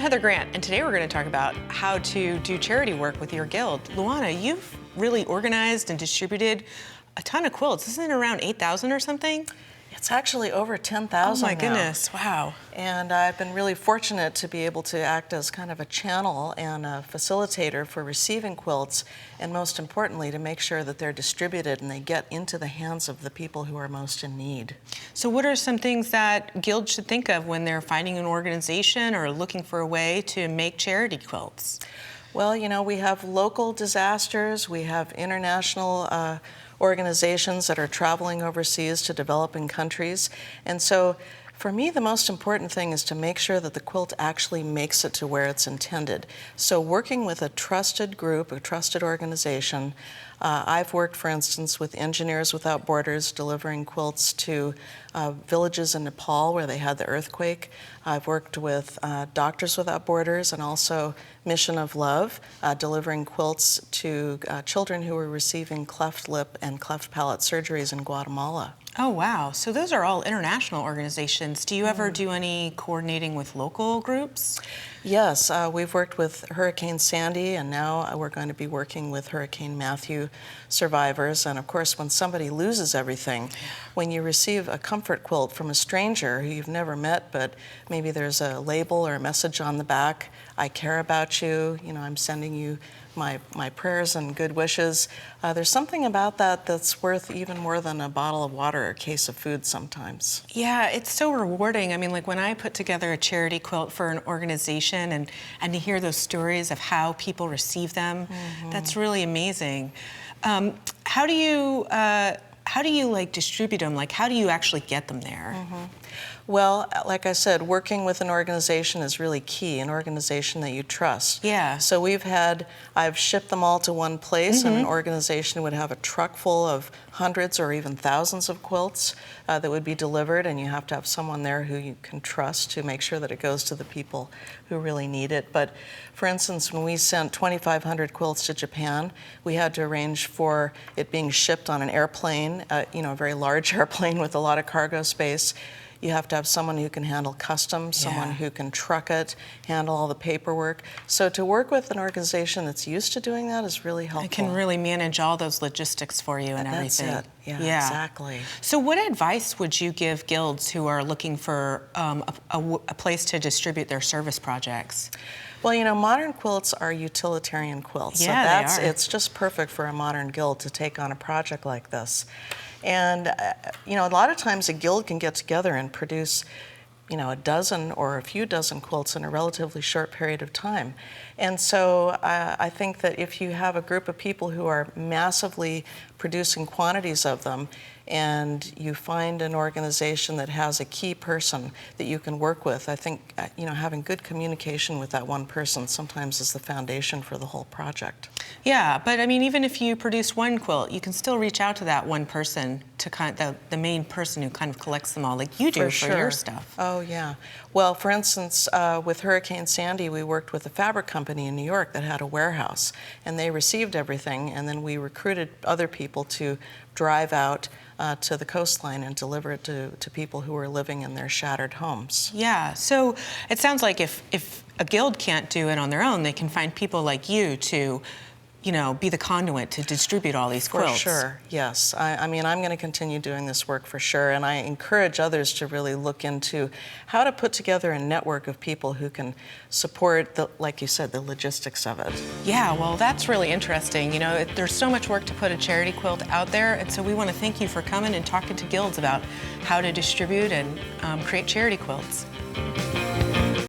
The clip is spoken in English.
Heather Grant, and today we're going to talk about how to do charity work with your guild. Luana, you've really organized and distributed a ton of quilts. Isn't it around 8,000 or something? It's actually over 10,000 Oh my goodness, wow. And I've been really fortunate to be able to act as kind of a channel and a facilitator for receiving quilts, and most importantly, to make sure that they're distributed and they get into the hands of the people who are most in need. So what are some things that guilds should think of when they're finding an organization or looking for a way to make charity quilts? Well, you know, we have local disasters, we have international organizations that are traveling overseas to developing countries. And so for me, the most important thing is to make sure that the quilt actually makes it to where it's intended. So working with a trusted group, a trusted organization, I've worked, for instance, with Engineers Without Borders, delivering quilts to villages in Nepal where they had the earthquake. I've worked with Doctors Without Borders and also Mission of Love, delivering quilts to children who were receiving cleft lip and cleft palate surgeries in Guatemala. Oh, wow. So those are all international organizations. Do you ever do any coordinating with local groups? Yes, we've worked with Hurricane Sandy, and now we're going to be working with Hurricane Matthew survivors. And of course, when somebody loses everything, when you receive a comfort quilt from a stranger who you've never met, but maybe there's a label or a message on the back, I care about you, you know, I'm sending you my prayers and good wishes. There's something about that that's worth even more than a bottle of water or a case of food sometimes. Yeah, it's so rewarding. I mean, like when I put together a charity quilt for an organization and to hear those stories of how people receive them, that's really amazing. How do you like distribute them? Like, how do you actually get them there? Well, like I said, working with an organization is really key, an organization that you trust. Yeah. So I've shipped them all to one place, and an organization would have a truck full of hundreds or even thousands of quilts that would be delivered, and you have to have someone there who you can trust to make sure that it goes to the people who really need it. But for instance, when we sent 2,500 quilts to Japan, we had to arrange for it being shipped on an airplane, you know, a very large airplane with a lot of cargo space. You have to have someone who can handle customs, someone who can truck it, handle all the paperwork. So to work with an organization that's used to doing that is really helpful. It can really manage all those logistics for you and everything. That's it. Yeah, exactly. So what advice would you give guilds who are looking for a place to distribute their service projects? Well, you know, modern quilts are utilitarian quilts. Yeah, so they are. It's just perfect for a modern guild to take on a project like this. And, you know, a lot of times a guild can get together and produce, you know, a dozen or a few dozen quilts in a relatively short period of time. And so I think that if you have a group of people who are massively producing quantities of them, and you find an organization that has a key person that you can work with, I think, you know, having good communication with that one person sometimes is the foundation for the whole project. Yeah, but I mean, even if you produce one quilt, you can still reach out to that one person, to the main person who kind of collects them all, like you do for your stuff. Oh, yeah. Well, for instance, with Hurricane Sandy, we worked with a fabric company in New York that had a warehouse, and they received everything, and then we recruited other people to drive out to the coastline and deliver it to people who are living in their shattered homes. Yeah, so it sounds like if a guild can't do it on their own, they can find people like you to, you know, be the conduit to distribute all these quilts. For sure, yes. I mean, I'm going to continue doing this work for sure, and I encourage others to really look into how to put together a network of people who can support, like you said, the logistics of it. Yeah, well, that's really interesting. You know, there's so much work to put a charity quilt out there, and so we want to thank you for coming and talking to guilds about how to distribute and create charity quilts.